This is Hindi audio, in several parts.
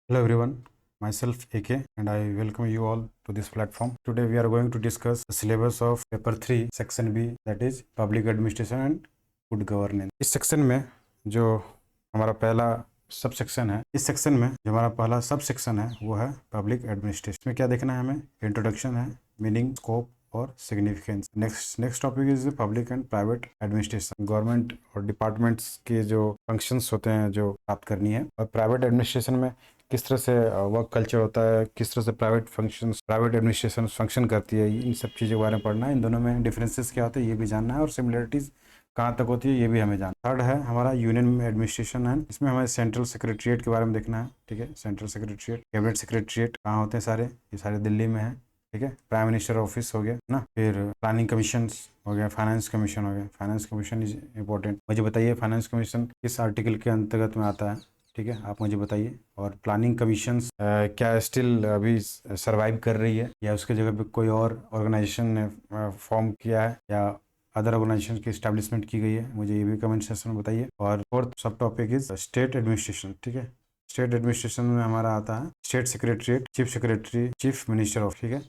Hello everyone, myself AK and I welcome you all to this platform. Today we are going to discuss the syllabus of paper 3 section B, that is public administration and good governance. इस सेक्शन में जो हमारा पहला सब सेक्शन है, इस सेक्शन में जो हमारा पहला सब सेक्शन है वो है पब्लिक एडमिनिस्ट्रेशन में क्या देखना है हमें। इंट्रोडक्शन है, मीनिंग, स्कोप और significance. Next topic is public and private administration, government और डिपार्टमेंट्स के जो फंक्शंस होते हैं जो बात करनी है। और प्राइवेट एडमिनिस्ट्रेशन में किस तरह से वर्क कल्चर होता है, किस तरह से प्राइवेट एडमिनिस्ट्रेशन फंक्शन करती है, इन सब चीज़ों के बारे में पढ़ना है। इन दोनों में डिफरेंसेस क्या होते हैं ये भी जानना है और सिमिलरिटीज़ कहाँ तक होती है ये भी हमें जानना। थर्ड है हमारा यूनियन एडमिनिस्ट्रेशन है, इसमें हमें सेंट्रल सेक्रेटरीट के बारे में देखना है। ठीक है, सेंट्रल सेक्रेटरीट, कैबिनेट सेक्रेटरीट कहाँ होते हैं सारे, ये सारे दिल्ली में है। ठीक है, प्राइम मिनिस्टर ऑफिस हो गया ना, फिर प्लानिंग कमीशन हो गया, फाइनेंस कमीशन हो गया। Finance commission is important. मुझे बताइए फाइनेंस कमीशन किस आर्टिकल के अंतर्गत में आता है। ठीक है, आप मुझे बताइए। और प्लानिंग कमीशंस क्या स्टिल अभी सरवाइव कर रही है या उसके जगह पे कोई और ऑर्गेनाइजेशन ने फॉर्म किया है या अदर ऑर्गेनाइजेशन की स्टैब्लिशमेंट की गई है, मुझे ये भी कमेंट सेक्शन में बताइए। और फोर्थ सब टॉपिक इज स्टेट एडमिनिस्ट्रेशन। ठीक है, स्टेट एडमिनिस्ट्रेशन में हमारा आता है state secretariat, chief secretary, chief minister of. ठीक है,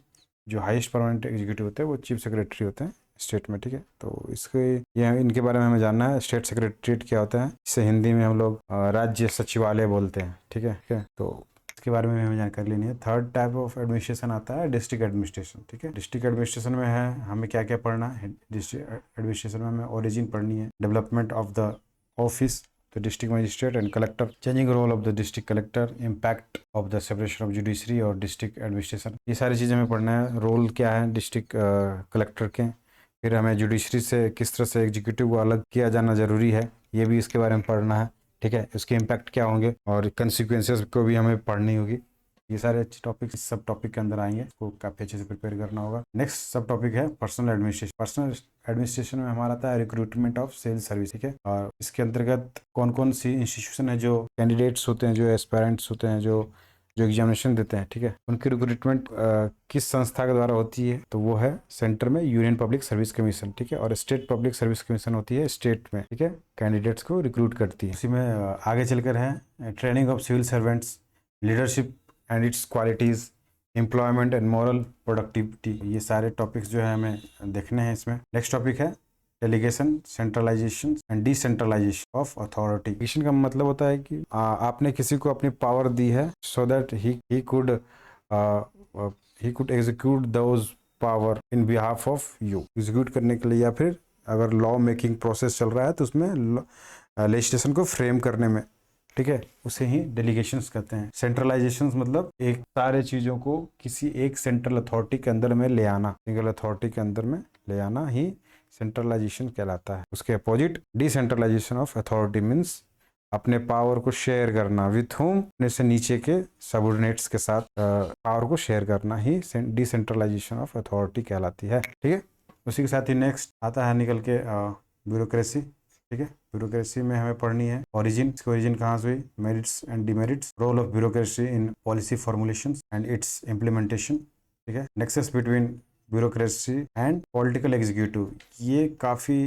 जो हाईएस्ट परमानेंट एग्जीक्यूटिव होते हैं वो चीफ सेक्रेटरी होते हैं स्टेट में। ठीक है, तो इसके ये इनके बारे में हमें जानना है। स्टेट सेक्रेटरीट क्या होता है, इसे हिंदी में हम लोग राज्य सचिवालय बोलते हैं। ठीक है, तो इसके बारे में हमें जानकारी लेनी है। थर्ड टाइप ऑफ एडमिनिस्ट्रेशन आता है डिस्ट्रिक्ट एडमिनिस्ट्रेशन। ठीक है, डिस्ट्रिक्ट एडमिनिस्ट्रेशन में है हमें क्या क्या पढ़ना है। डिस्ट्रिक्ट एडमिनिस्ट्रेशन में हमें ओरिजिन पढ़नी है, development of the office, the district magistrate and collector, changing role of the district collector, impact of the separation of judiciary और district administration, ये सारी चीज़ें हमें पढ़ना है। रोल क्या है डिस्ट्रिक्ट कलेक्टर के, फिर हमें जुडिशरी से किस तरह से एग्जीक्यूटिव को अलग किया जाना जरूरी है ये भी इसके बारे में पढ़ना है। ठीक है, उसके इम्पैक्ट क्या होंगे और कंसिक्वेंसेस को भी हमें पढ़नी होगी। ये सारे अच्छे टॉपिक सब टॉपिक के अंदर आएंगे, इसको काफी अच्छे से प्रिपेयर करना होगा। नेक्स्ट सब टॉपिक है पर्सनल एडमिनिस्ट्रेशन। पर्सनल एडमिनिस्ट्रेशन में हमारा आता है रिक्रूटमेंट ऑफ सिविल सर्विस। ठीक है, और इसके अंतर्गत कौन कौन सी इंस्टीट्यूशन है जो कैंडिडेट्स होते हैं, जो एस्पायरेंट्स होते हैं, जो जो एग्जामिनेशन देते हैं, ठीक है, उनकी रिक्रूटमेंट किस संस्था के द्वारा होती है, तो वो है सेंटर में यूनियन पब्लिक सर्विस कमीशन। ठीक है, और स्टेट पब्लिक सर्विस कमीशन होती है स्टेट में। ठीक है, कैंडिडेट्स को रिक्रूट करती है। इसी में आगे चलकर है training of civil servants, leadership and its qualities, employment and moral productivity, ये सारे टॉपिक्स जो है हमें देखने हैं इसमें। नेक्स्ट टॉपिक है delegation, centralisation and decentralisation of authority. Delegation का मतलब होता है कि आपने किसी को अपनी पावर दी है so that he could execute those power in behalf of you, execute करने के लिए, या फिर अगर लॉ मेकिंग प्रोसेस चल रहा है तो उसमें लेजिस्लेशन को फ्रेम करने में। ठीक है, उसे ही डेलीगेशंस कहते हैं। सेंट्रलाइजेशंस मतलब एक सारे चीज़ों को किसी एक सेंट्रल अथॉरिटी के अंदर में ले आना, सिंगल अथॉरिटी के अंदर में ले आना ही सेंट्रलाइजेशन कहलाता है। उसके opposite decentralisation of authority means अपने पावर को शेयर करना विथ होम, अपने से नीचे के सबऑर्डिनेट्स के साथ पावर को शेयर करना ही डिसेंट्रलाइजेशन ऑफ अथॉरिटी कहलाती है। ठीक है, उसी के साथ ही नेक्स्ट आता है निकल के ब्यूरोक्रेसी। ठीक है, ब्यूरोक्रेसी में हमें पढ़नी है ओरिजिन, इसकी ओरिजिन कहाँ से हुई, merits and demerits, role of bureaucracy in policy formulation and its implementation. ठीक है, nexus between bureaucracy and political executive, ये काफ़ी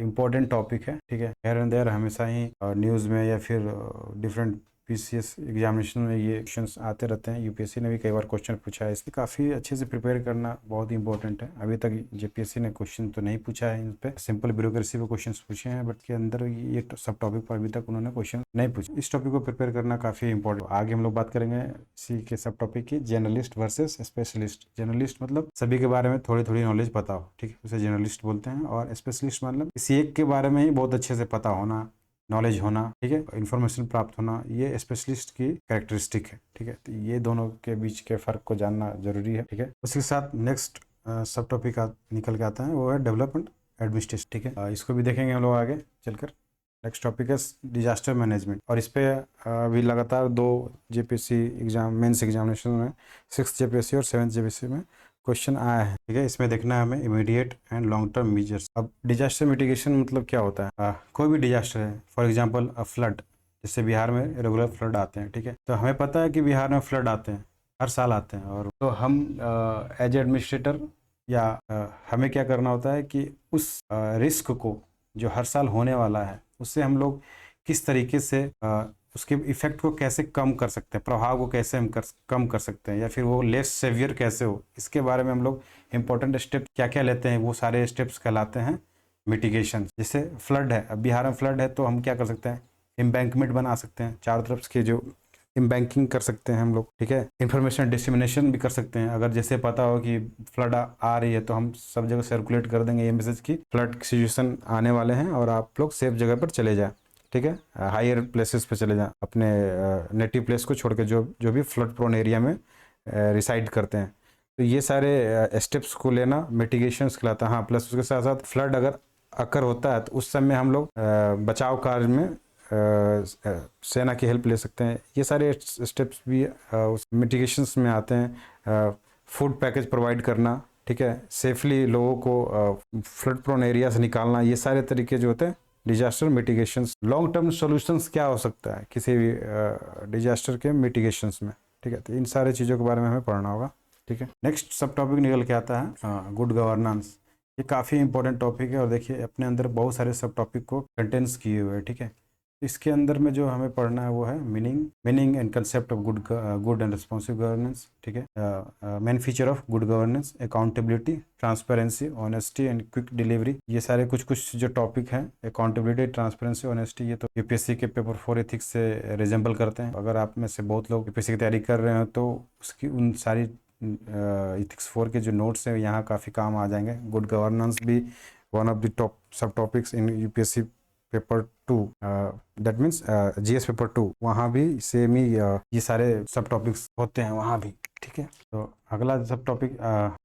इंपॉर्टेंट टॉपिक है। ठीक है, हेयर एंड देयर हमेशा ही न्यूज़ में या फिर डिफरेंट पीसीएस एग्जामिनेशन में ये क्वेश्चंस आते रहते हैं। यूपीएससी ने भी कई बार क्वेश्चन पूछा है, इसलिए काफ़ी अच्छे से प्रिपेयर करना बहुत ही इंपॉर्टेंट है। अभी तक जेपीएससी ने क्वेश्चन तो नहीं पूछा है इन पे, सिंपल ब्यूरोक्रेसी पे क्वेश्चन पूछे हैं, बट के अंदर ये सब टॉपिक पर अभी तक उन्होंने क्वेश्चन नहीं पूछे। इस टॉपिक को प्रिपेयर करना काफ़ी इंपॉर्टेंट। आगे हम लोग बात करेंगे इसी के सब टॉपिक की, जर्नलिस्ट वर्सेस स्पेशलिस्ट। जर्नलिस्ट मतलब सभी के बारे में थोड़ी थोड़ी नॉलेज पता हो, ठीक है, उसे जर्नलिस्ट बोलते हैं। और स्पेशलिस्ट मतलब किसी एक के बारे में ही बहुत अच्छे से पता होना, नॉलेज होना, ठीक है, इन्फॉर्मेशन प्राप्त होना, ये स्पेशलिस्ट की कैरेक्टरिस्टिक है। ठीक है, तो ये दोनों के बीच के फर्क को जानना जरूरी है। ठीक है, उसके साथ नेक्स्ट सब टॉपिक निकल के आता है वो है डेवलपमेंट एडमिनिस्ट्रेशन। ठीक है, इसको भी देखेंगे हम लोग आगे चलकर। नेक्स्ट टॉपिक है डिजास्टर मैनेजमेंट, और इस पे अभी लगातार 2 जेपीएससी एग्जाम मेंस एग्जामिनेशन में 6th जेपीएससी और 7th जेपीएससी में क्वेश्चन आया है। ठीक है, इसमें देखना है हमें immediate and long term measures. अब डिजास्टर मिटिगेशन मतलब क्या होता है, कोई भी डिजास्टर है, फॉर एग्जांपल फ्लड, जैसे बिहार में रेगुलर फ्लड आते हैं। ठीक है, तो हमें पता है कि बिहार में फ्लड आते हैं, हर साल आते हैं, और तो हम एज एडमिनिस्ट्रेटर या हमें क्या करना होता है कि उस रिस्क को जो हर साल होने वाला है उससे हम लोग किस तरीके से उसके इफेक्ट को कैसे कम कर सकते हैं, प्रभाव को कैसे हम कम कर सकते हैं, या फिर वो लेस सेवियर कैसे हो, इसके बारे में हम लोग इंपॉर्टेंट स्टेप क्या क्या लेते हैं, वो सारे स्टेप्स कहलाते हैं मिटिगेशन। जैसे फ्लड है, अब बिहार में फ्लड है तो हम क्या कर सकते हैं, एम्बैंकमेंट बना सकते हैं, चारों तरफ के जो एम्बैंकिंग कर सकते हैं हम लोग, ठीक है। इंफॉर्मेशन डिसमिनेशन भी कर सकते हैं, अगर जैसे पता हो कि फ्लड आ रही है तो हम सब जगह सर्कुलेट कर देंगे ये मैसेज की फ्लड सिचुएशन आने वाले हैं और आप लोग सेफ जगह पर चले जाएं, ठीक है, हायर प्लेसेस पे चले जाएं, अपने नेटिव प्लेस को छोड़ के जो जो भी फ्लड प्रोन एरिया में रिसाइड करते हैं। तो ये सारे स्टेप्स को लेना मिटिगेशंस कहलाता है। हाँ, प्लस उसके साथ साथ फ्लड अगर अकर होता है तो उस समय हम लोग बचाव कार्य में सेना की हेल्प ले सकते हैं। ये सारे स्टेप्स भी उस मिटिगेशंस में आते हैं। फूड पैकेज प्रोवाइड करना, ठीक है, सेफली लोगों को फ्लड प्रोन एरिया से निकालना, ये सारे तरीके जो होते हैं disaster mitigations. Long term solutions क्या हो सकता है किसी भी डिजास्टर के मिटिगेशंस में, ठीक है। तो इन सारे चीज़ों के बारे में हमें पढ़ना होगा, ठीक है। नेक्स्ट सब टॉपिक निकल के आता है गुड गवर्नेंस। ये काफ़ी इंपॉर्टेंट टॉपिक है और देखिए अपने अंदर बहुत सारे सब टॉपिक को कंटेंस किए हुए हैं, ठीक है। इसके अंदर में जो हमें पढ़ना है वो है meaning and concept of good and responsive governance, ठीक है। Main feature of good governance, accountability, transparency, honesty and quick delivery. ये सारे कुछ जो टॉपिक हैं, अकाउंटेबिलिटी, ट्रांसपेरेंसी, ऑनेस्टी, ये तो यूपीएससी के पेपर 4 एथिक्स से रिजेंबल करते हैं। अगर आप में से बहुत लोग यूपीएससी की तैयारी कर रहे हो तो उसकी उन सारी एथिक्स 4 के जो नोट्स हैं यहाँ काफ़ी काम आ जाएंगे। गुड गवर्नेंस भी वन ऑफ द टॉप सब topics in UPSC paper 2, that means GS paper 2, वहाँ भी सेम ही ये सारे सब टॉपिक्स होते हैं वहाँ भी, ठीक है। तो अगला सब topic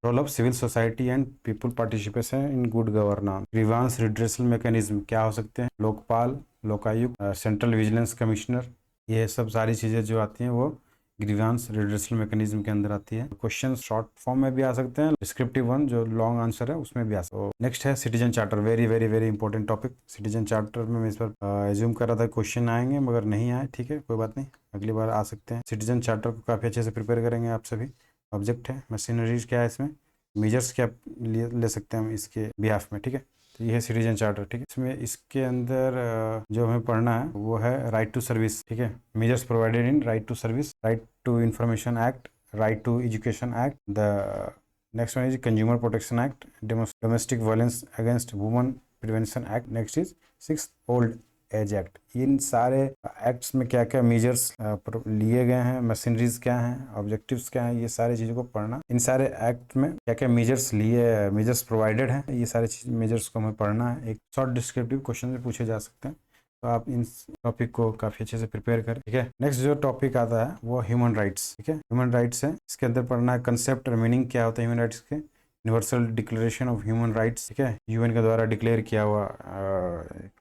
role of civil society and people participation in good governance. Grievance redressal mechanism क्या हो सकते हैं, Lokpal, Lokayukta, central vigilance commissioner, ये सब सारी चीज़ें जो आती हैं वो ग्रीवांस रिड्रेसल मैकेनिज्म के अंदर आती है। क्वेश्चन शॉर्ट फॉर्म में भी आ सकते हैं, डिस्क्रिप्टिव वन जो लॉन्ग आंसर है उसमें भी आ सकते हैं। नेक्स्ट है citizen charter, very very very important topic. Citizen charter में मैं इस बार एज्यूम कर रहा था क्वेश्चन आएंगे मगर नहीं आए, ठीक है, कोई बात नहीं, अगली बार आ सकते हैं। सिटीजन चार्टर को काफ़ी अच्छे से प्रिपेयर करेंगे आप सभी। ऑब्जेक्ट है, मशीनरीज क्या है, इसमें मेजर्स क्या ले सकते हैं हम इसके बिहाफ में, ठीक है। तो ये है सिटीजन चार्टर, ठीक है। इसमें इसके अंदर जो हमें पढ़ना है वो है राइट टू सर्विस, ठीक है, measures provided in right to service, right to information act, right to education act, the next one is consumer protection act, domestic violence against women prevention act, next is 6th old age act. इन सारे एक्ट्स में क्या क्या मेजर्स लिए गए हैं, मशीनरीज क्या हैं, ऑब्जेक्टिव्स क्या हैं, ये सारी चीज़ों को पढ़ना। इन सारे एक्ट में क्या क्या मेजर्स प्रोवाइडेड हैं, ये सारे मेजर्स को हमें पढ़ना है। एक शॉर्ट डिस्क्रिप्टिव क्वेश्चन में पूछे जा सकते हैं, तो आप इन टॉपिक को काफ़ी अच्छे से प्रिपेयर करें, ठीक है। नेक्स्ट जो टॉपिक आता है वो ह्यूमन राइट्स, ठीक है। ह्यूमन राइट्स है, इसके अंदर पढ़ना है कंसेप्ट और मीनिंग क्या होता है ह्यूमन राइट्स के, universal declaration of human rights, ठीक है, यूएन के द्वारा डिक्लेयर किया हुआ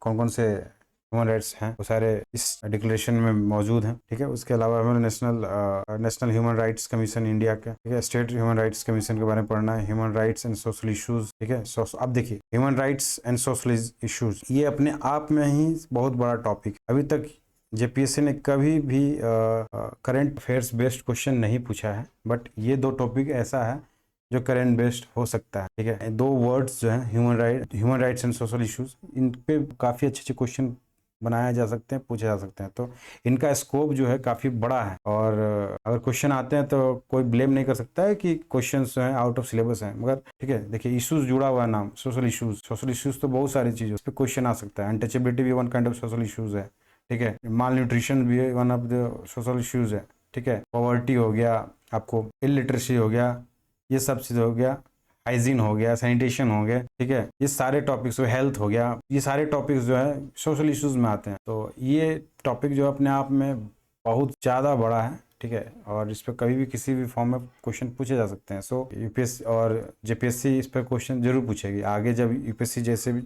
कौन कौन से ह्यूमन राइट्स हैं वो सारे इस डिक्लेरेशन में मौजूद हैं, ठीक है। उसके अलावा हमें national human rights commission India का, ठीक है, स्टेट ह्यूमन राइट्स कमीशन के बारे में पढ़ना है, human rights and social issues, ठीक है। अब देखिए human rights and social issues ये अपने आप में ही बहुत बड़ा टॉपिक। अभी तक जेपीएससी ने कभी भी करंट अफेयर्स बेस्ड क्वेश्चन नहीं पूछा है, बट ये दो टॉपिक ऐसा है जो करंट बेस्ड हो सकता है, ठीक है। दो वर्ड्स जो है human rights and social issues, इन पे काफ़ी अच्छे अच्छे क्वेश्चन बनाए जा सकते हैं, पूछे जा सकते हैं। तो इनका स्कोप जो है काफ़ी बड़ा है और अगर क्वेश्चन आते हैं तो कोई ब्लेम नहीं कर सकता है कि क्वेश्चन जो है आउट ऑफ सिलेबस है, मगर ठीक है। देखिए इश्यूज जुड़ा हुआ है नाम, सोशल इश्यूज तो बहुत सारी चीज़, उस पर क्वेश्चन आ सकता है। अनटचेबिलिटी भी one kind of social issues है, ठीक है। माल न्यूट्रिशन भी one of the social issues है, ठीक है। पॉवर्टी हो गया, आपको इलिटरेसी हो गया, ये सब चीज़ हो गया, हाइजीन हो गया, सैनिटेशन हो गया, ठीक है। ये सारे टॉपिक्स, हेल्थ हो गया, ये सारे टॉपिक्स जो है सोशल इश्यूज में आते हैं। तो ये टॉपिक जो अपने आप में बहुत ज़्यादा बड़ा है, ठीक है, और इस पर कभी भी किसी भी फॉर्म में क्वेश्चन पूछे जा सकते हैं। सो यूपीएससी और जेपीएससी इस पर क्वेश्चन जरूर पूछेगी आगे। जब यूपीएससी जैसे भी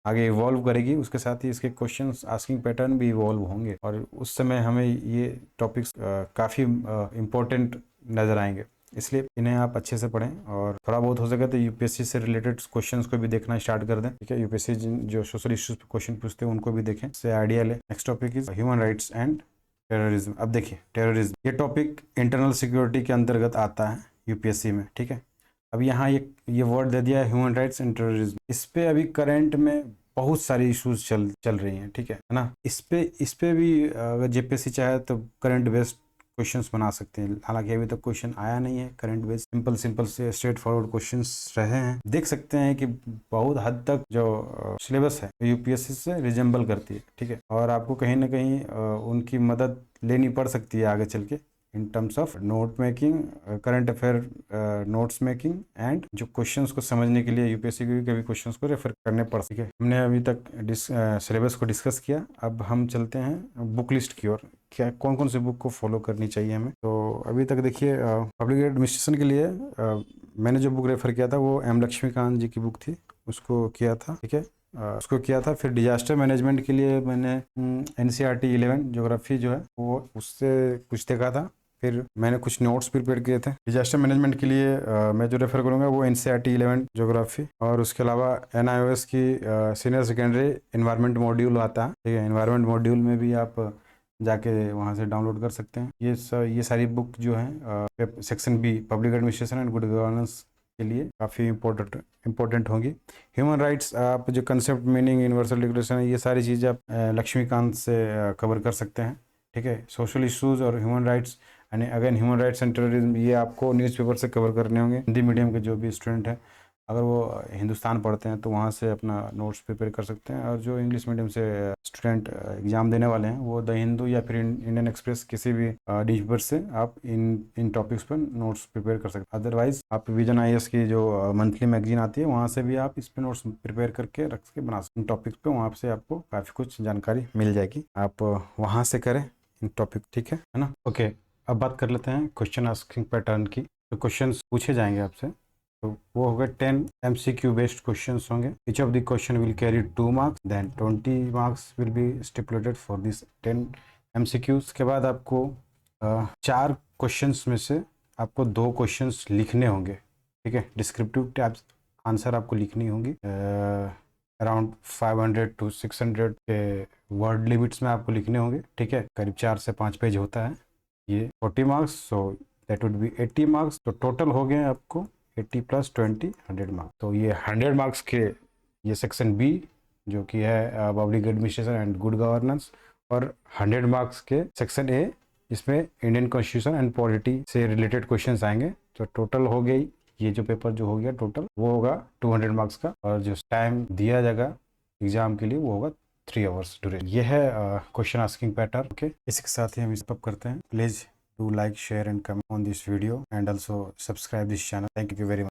आगे इवॉल्व करेगी उसके साथ ही इसके क्वेश्चन आस्किंग पैटर्न भी इवॉल्व होंगे और उस समय हमें ये टॉपिक्स काफ़ी इम्पोर्टेंट नज़र आएंगे। इसलिए इन्हें आप अच्छे से पढ़ें और थोड़ा बहुत हो सके तो यूपीएससी से रिलेटेड क्वेश्चंस को भी देखना स्टार्ट कर दें, ठीक है। यूपीएससी जो सोशल इश्यूज पे क्वेश्चन पूछते हैं उनको भी देखें, इससे आइडिया लें। Next topic is human rights and terrorism. अब देखिए टेररिज्म ये टॉपिक इंटरनल सिक्योरिटी के अंतर्गत आता है यूपीएससी में, ठीक है। अब यहाँ ये वर्ड दे दिया है ह्यूमन राइट्स एंड टेररिज्म। इस पर अभी करेंट में बहुत सारी इश्यूज चल रही हैं, ठीक है ना। इस पे भी अगर जेपीएससी चाहे तो करंट बेस्ड क्वेश्चंस बना सकते हैं। हालांकि अभी तक क्वेश्चन आया नहीं है करंट बेस्ड, सिंपल से स्ट्रेट फॉरवर्ड क्वेश्चंस रहे हैं। देख सकते हैं कि बहुत हद तक जो सिलेबस है यूपीएससी से रिजेंबल करती है, ठीक है। और आपको कहीं ना कहीं उनकी मदद लेनी पड़ सकती है आगे चल के in terms of note making, current affair notes making and जो क्वेश्चंस को समझने के लिए यूपीएससी के कभी क्वेश्चंस को रेफर करने पड़ सके। हमने अभी तक सिलेबस को डिस्कस किया, अब हम चलते हैं बुक लिस्ट की ओर। क्या कौन कौन सी बुक को फॉलो करनी चाहिए हमें। तो अभी तक देखिए पब्लिक एडमिनिस्ट्रेशन के लिए मैंने जो बुक रेफर किया था वो एम लक्ष्मीकांत जी की बुक थी, उसको किया था, ठीक है। उसको किया था। फिर डिजास्टर मैनेजमेंट के लिए मैंने एनसीईआरटी 11 ज्योग्राफी जो है वो उससे कुछ देखा था। फिर मैंने कुछ नोट्स प्रिपेयर किए थे डिजास्टर मैनेजमेंट के लिए। मैं जो रेफर करूंगा वो एनसीईआरटी 11 ज्योग्राफी, और उसके अलावा एनआईओएस की सीनियर सेकेंडरी एनवायरनमेंट मॉड्यूल आता है, ठीक है। एनवायरनमेंट मॉड्यूल में भी आप जाके वहाँ से डाउनलोड कर सकते हैं। ये सारी बुक जो है section B public administration and good governance के लिए काफ़ी इंपॉर्टेंट होंगी। ह्यूमन राइट्स, आप जो कंसेप्ट मीनिंग यूनिवर्सल डिक्लेरेशन है, ये सारी चीज़ें आप लक्ष्मीकांत से कवर कर सकते हैं, ठीक है। सोशल इश्यूज और ह्यूमन राइट्स यानी again human rights and terrorism, ये आपको न्यूज़पेपर से कवर करने होंगे। हिंदी मीडियम के जो भी स्टूडेंट हैं, अगर वो हिंदुस्तान पढ़ते हैं तो वहाँ से अपना नोट्स प्रिपेयर कर सकते हैं। और जो इंग्लिश मीडियम से स्टूडेंट एग्ज़ाम देने वाले हैं वो द हिंदू या फिर इंडियन एक्सप्रेस किसी भी न्यूज़पेपर से आप इन टॉपिक्स पर नोट्स प्रिपेयर कर सकते हैं। अदरवाइज आप विजन आईएएस की जो मंथली मैगजीन आती है वहाँ से भी आप इस पर नोट्स प्रिपेयर करके रख के बना सकते हैं। इन टॉपिक्स पे वहाँ से आपको काफ़ी कुछ जानकारी मिल जाएगी, आप वहाँ से करें इन टॉपिक, ठीक है ना। ओके, अब बात कर लेते हैं क्वेश्चन आस्किंग पैटर्न की। तो क्वेश्चंस पूछे जाएंगे आपसे, तो वो होगा 10 MCQ बेस्ड क्वेश्चंस होंगे। Each of the question will carry 2 marks, then 20 marks will be stipulated for this 10 MCQs। के बाद आपको 4 क्वेश्चंस में से आपको 2 क्वेश्चंस लिखने होंगे, ठीक है। डिस्क्रिप्टिव टाइप्स आंसर आपको लिखनी होंगी। अराउंड 500 to 600 के वर्ड लिमिट्स में आपको लिखने होंगे, ठीक है। करीब 4 से 5 पेज होता है ये। 40 marks, so that would be 80 marks. तो टोटल हो गए आपको 80 + 20 100 मार्क्स। तो ये 100 मार्क्स के ये सेक्शन बी जो कि है public administration and good governance, और 100 मार्क्स के सेक्शन ए जिसमें इंडियन कॉन्स्टिट्यूशन एंड पॉलिटी से रिलेटेड क्वेश्चंस आएंगे। तो टोटल हो गई ये जो पेपर जो हो गया टोटल वो होगा 200 मार्क्स का, और जो टाइम दिया जाएगा एग्जाम के लिए वो होगा 3 आवर्स ड्यूरेशन। ये है क्वेश्चन आस्किंग पैटर्न, ओके। इसी के साथ ही हम स्टॉप करते हैं। Please do like, share and comment on this video and also subscribe this channel. Thank you very much.